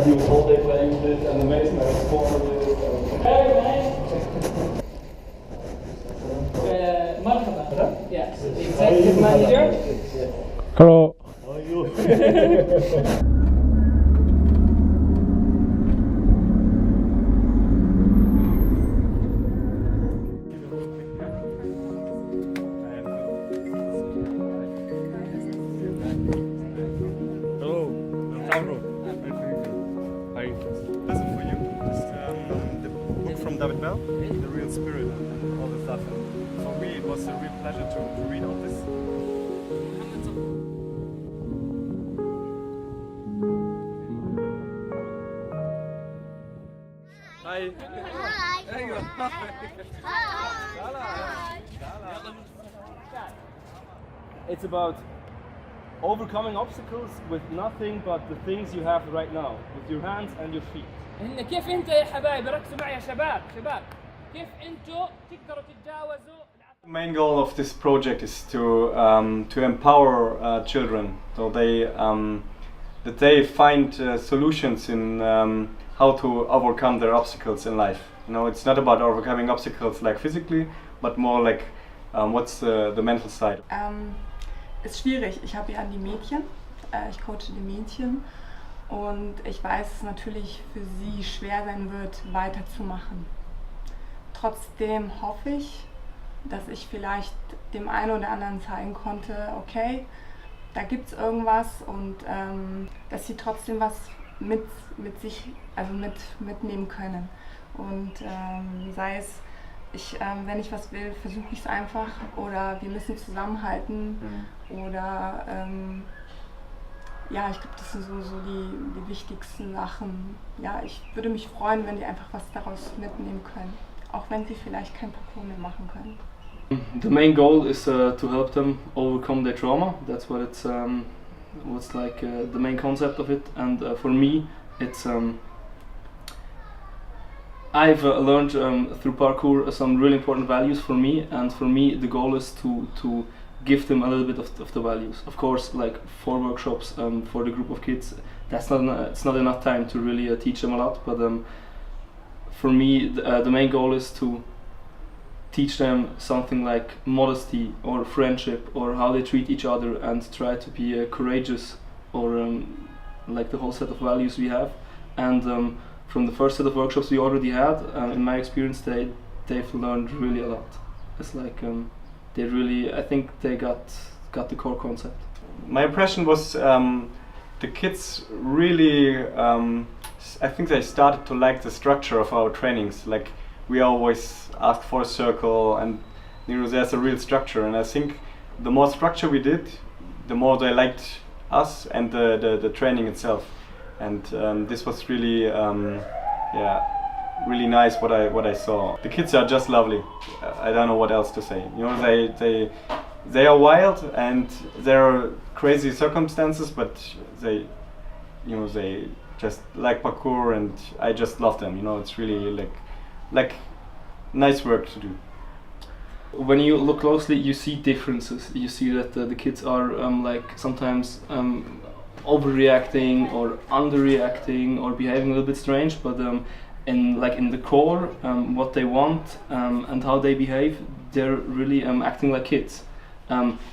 and he was all day playing with it and amazing I was born with it. Hey man! مرحبا. Yes, the executive manager. Hello. How are you? The real spirit and all the stuff. And for me, it was a real pleasure to read all this. Hi. Hi. There you are. Hi. It's about overcoming obstacles with nothing but the things you have right now, with your hands and your feet. إن كيف أنت يا حبايبي ركزوا معي يا شباب كيف أنتوا تقدروا تتجاوزوا. The main goal of this project is to empower children, so that they find solutions in how to overcome their obstacles in life. You know, it's not about overcoming obstacles like physically, but more like what's the mental side. Ist schwierig. Ich habe ja die Mädchen, ich coache die Mädchen und ich weiß, dass es natürlich für sie schwer sein wird, weiterzumachen. Trotzdem hoffe ich, dass ich vielleicht dem einen oder anderen zeigen konnte, okay, da gibt es irgendwas und dass sie trotzdem was mit sich, also mitnehmen können. Und sei es, wenn ich was will, versuche ich es einfach oder wir müssen zusammenhalten oder ja, ich glaube, das sind so die wichtigsten Sachen. Ja, ich würde mich freuen, wenn die einfach was daraus mitnehmen können, auch wenn sie vielleicht kein Parkour mehr machen können. The main goal is to help them overcome their trauma. That's what it's what's like the main concept of it. And for me, it's I've learned through parkour some really important values for me, and for me the goal is to give them a little bit of the values. Of course, like 4 workshops for the group of kids, it's not enough time to really teach them a lot, but for me the main goal is to teach them something like modesty or friendship or how they treat each other and try to be courageous, or like the whole set of values we have. And from the first set of workshops we already had, in my experience they've learned really a lot. It's like they really, I think they got the core concept. My impression was the kids really, I think they started to like the structure of our trainings. Like, we always ask for a circle, and you know, there's a real structure, and I think the more structure we did, the more they liked us and the training itself. And this was really really nice what I saw. The kids are just lovely. I don't know what else to say. You know, they are wild and there are crazy circumstances, but they just like parkour, and I just love them. You know, it's really like nice work to do. When you look closely, you see differences. You see that the kids are like sometimes overreacting or underreacting or behaving a little bit strange, but in the core, what they want and how they behave, they're really acting like kids.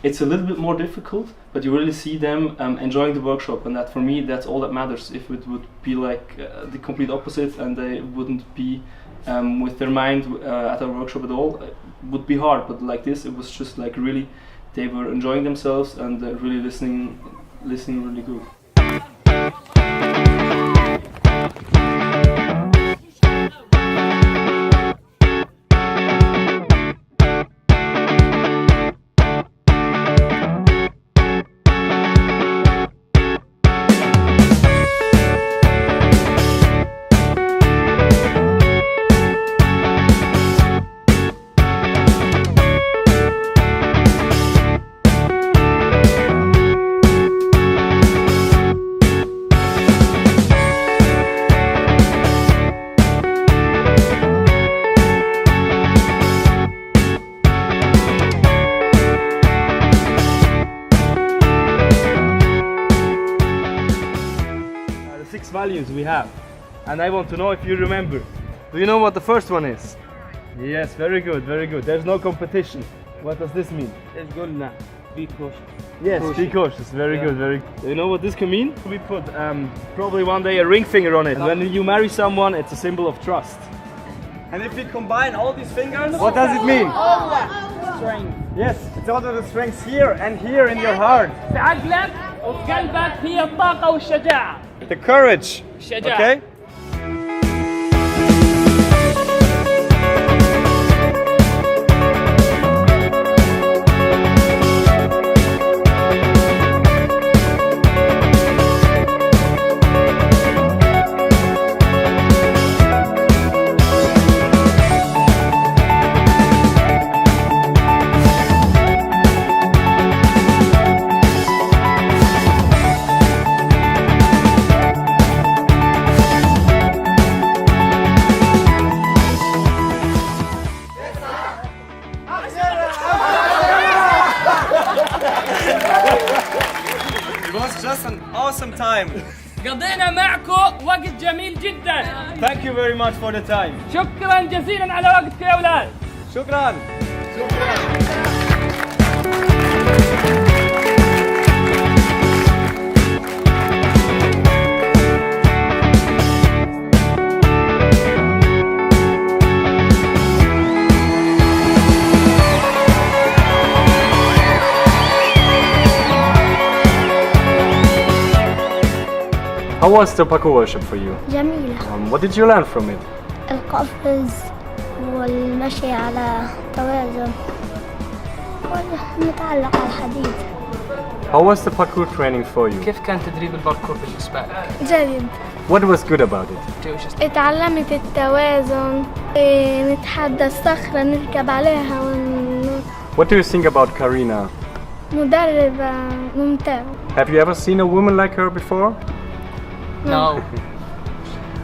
It's a little bit more difficult, but you really see them enjoying the workshop, and that for me, that's all that matters. If it would be like the complete opposite and they wouldn't be with their mind at our workshop at all, it would be hard. But like this, it was just like really, they were enjoying themselves and really listening really good. 6 values we have, and I want to know if you remember. Do you know what the first one is? Yes, very good, very good. There's no competition. What does this mean? قلنا be cautious. Yes, be cautious. Very good, very good. Do you know what this can mean? We put probably one day a ring finger on it. And when you marry someone, it's a symbol of trust. And if we combine all these fingers, what does it mean? Strength. Yes, it's also the strength here and here in your heart. في عقلك وفي قلبك هي الطاقة والشجاعة. The courage. الشجاعة. Okay? It was just an awesome time. قضينا معكم وقت جميل جدا. Thank you very much for the time. شكرا جزيلا على وقتكم يا أولاد. شكرا. How was the parkour workshop for you? جميلة. What did you learn from it? القفز والمشي على توازن ونتعلق على الحديد. How was the parkour training for you? كيف كان تدريب الباركور بالنسبة لك؟ جيد. What was good about it? اتعلمت التوازن، نتحدى الصخرة نركب عليها What do you think about Karina? مدربة ممتعة. Have you ever seen a woman like her before? No.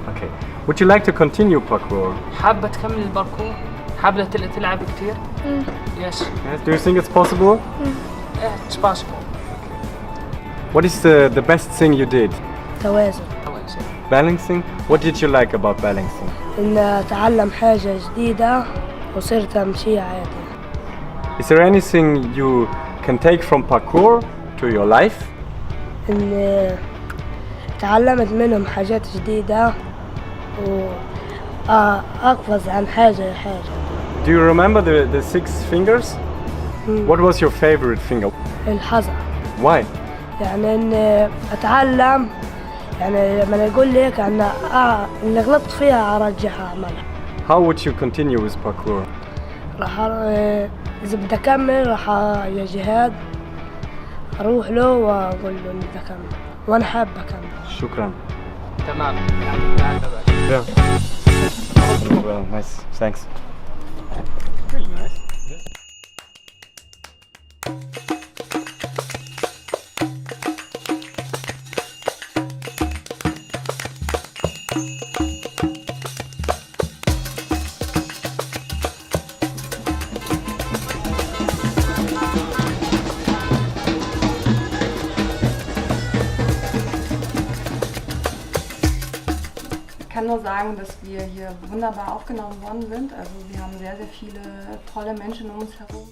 Okay. Would you like to continue parkour? حابة تكمل الباركور؟ حابة تلعب كتير؟ Yes. Do you think it's possible? Yeah, it's possible. What is the best thing you did? توازن. Balancing? What did you like about balancing? إن أتعلم حاجة جديدة وصرت أمشي عادي. Is there anything you can take from parkour to your life? إن تعلمت منهم حاجات جديدة وأقفز عن حاجة لحاجة. Do you remember the 6 fingers? What was your favorite finger? الحذر. Why? يعني إن أتعلم، يعني لما يقول لك أن اللي غلطت فيها أرجعها أعملها. How would you continue with parkour? راح إذا بدي أكمل راح يا جهاد أروح له وأقول له إني بدي أكمل وأنا حابة أكمل. شكرا. تمام. Yeah. Well, nice. Thanks. Really nice. Ich kann nur sagen, dass wir hier wunderbar aufgenommen worden sind. Also wir haben sehr, sehr viele tolle Menschen um uns herum.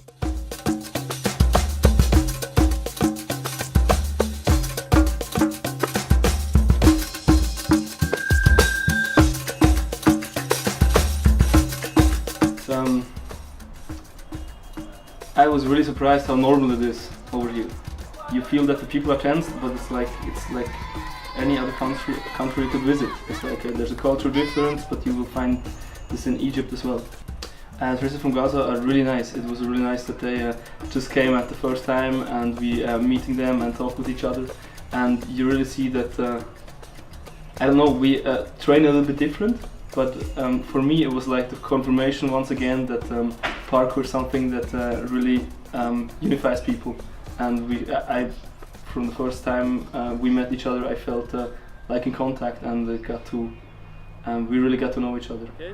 I was really surprised how normal it is over here. You feel that the people are tense, but it's like any other country you could visit. It's like there's a cultural difference, but you will find this in Egypt as well. And tourists from Gaza are really nice. It was really nice that they just came at the first time, and we meeting them and talk with each other. And you really see that I don't know, we train a little bit different, but for me it was like the confirmation once again that parkour is something that really unifies people. And I from the first time we met each other, I felt like in contact, and we really got to know each other. Okay.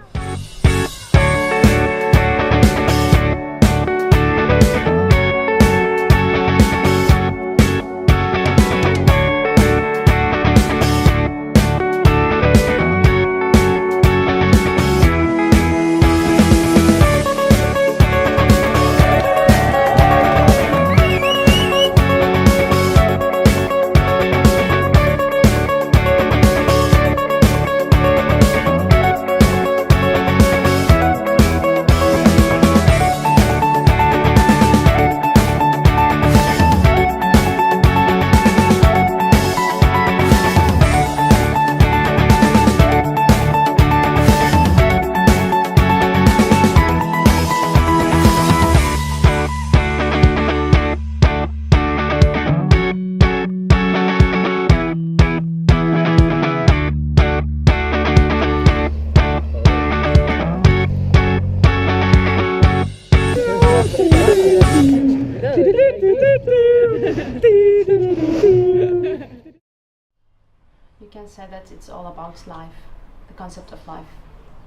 can say that it's all about life, the concept of life.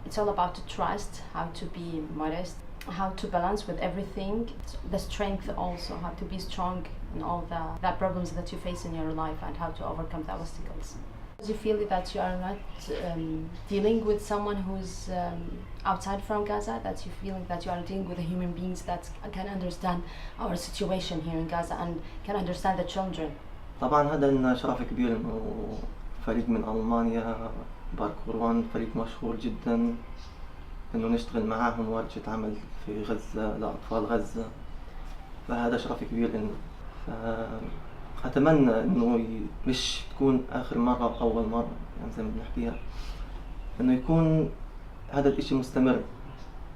It's all about to trust, how to be modest, how to balance with everything, the strength also, how to be strong in all the problems that you face in your life and how to overcome the obstacles. You feel that you are not dealing with someone who's outside from Gaza, that you feel that you are dealing with human beings that can understand our situation here in Gaza and can understand the children. طبعا هذا لنا شرف كبير انه فريق من المانيا باركور1 فريق مشهور جدا انه نشتغل معاهم ورشة عمل في غزة لاطفال غزة، فهذا شرف كبير لنا. أتمنى إنه مش تكون آخر مرة أو أول مرة، يعني زي ما بنحكيها، إنه يكون هذا الإشي مستمر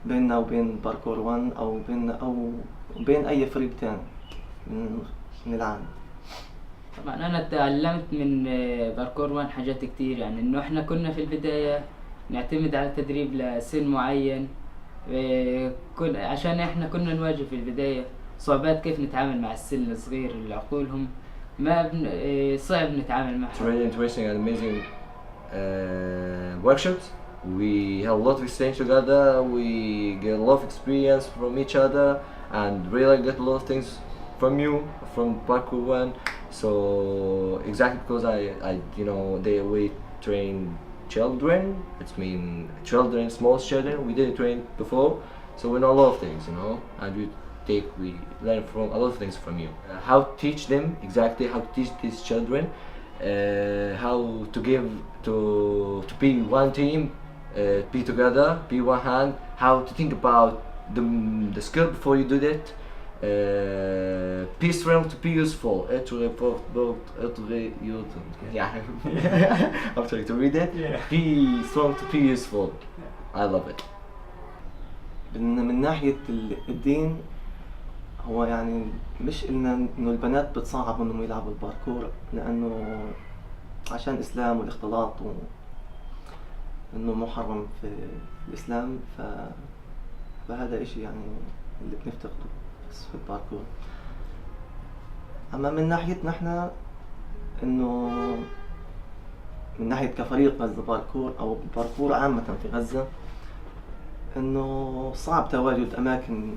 بيننا وبين باركور1 أو بيننا أو بين أي فريق تاني من العالم. طبعا أنا تعلمت من باركور1 حاجات كتير، يعني إنه إحنا كنا في البداية نعتمد على التدريب لسن معين، عشان إحنا كنا نواجه في البداية صعوبات كيف نتعامل مع السن الصغير اللي عقولهم ما صعب نتعامل معها. It's really interesting and amazing workshops. We have a lot of exchange together. We get a lot of experience from each other and really get a lot of things from you, from ParkourONE. So exactly because I we train children. It's mean children, small children. We didn't train before, so we know a lot of things, and we learn from a lot of things from you. How to teach them exactly, how to teach these children, how to give to be one team, be together, be one hand, how to think about the skill before you do that. Be strong to be useful. I'm trying to read it. Yeah. Be strong to be useful. I love it. من ناحية الدين هو يعني مش إنه البنات بتصعب إنهم يلعبوا الباركور، لأنه عشان الإسلام والاختلاط إنه محرم في الإسلام، فهذا إشي يعني اللي بنفتقده في الباركور. أما من ناحيتنا إحنا إنه من ناحية كفريق غزة باركور أو باركور عامة في غزة، إنه صعب تواجد أماكن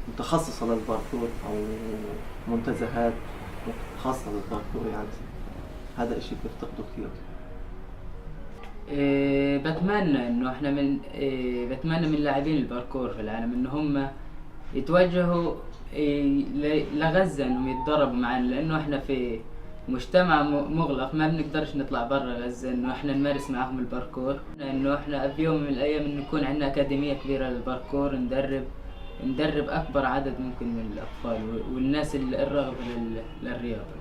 متخصصة للباركور أو منتزهات خاصة للباركور، يعني هذا إشي بنفتقده كثير. بتمنى إنه إحنا بتمنى من لاعبين الباركور في العالم إنه هم يتوجهوا لغزة، إنهم يتدربوا معنا، لأنه إحنا في مجتمع مغلق ما بنقدرش نطلع برا غزة إنه إحنا نمارس معهم الباركور. إنه إحنا في يوم من الأيام إنه يكون عندنا أكاديمية كبيرة للباركور، ندرب أكبر عدد ممكن من الأطفال والناس الراغبة للرياضة.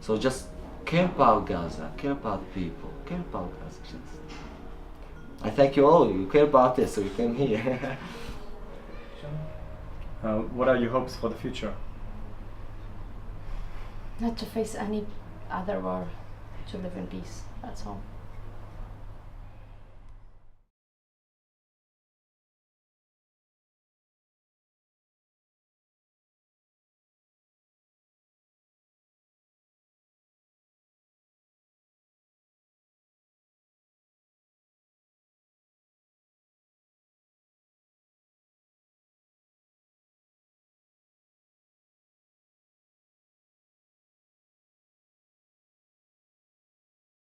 So just care about Gaza, care about people, care about Gaza. I thank you all. You care about this, so you came here. What are your hopes for the future? Not to face any other war, to live in peace. That's all.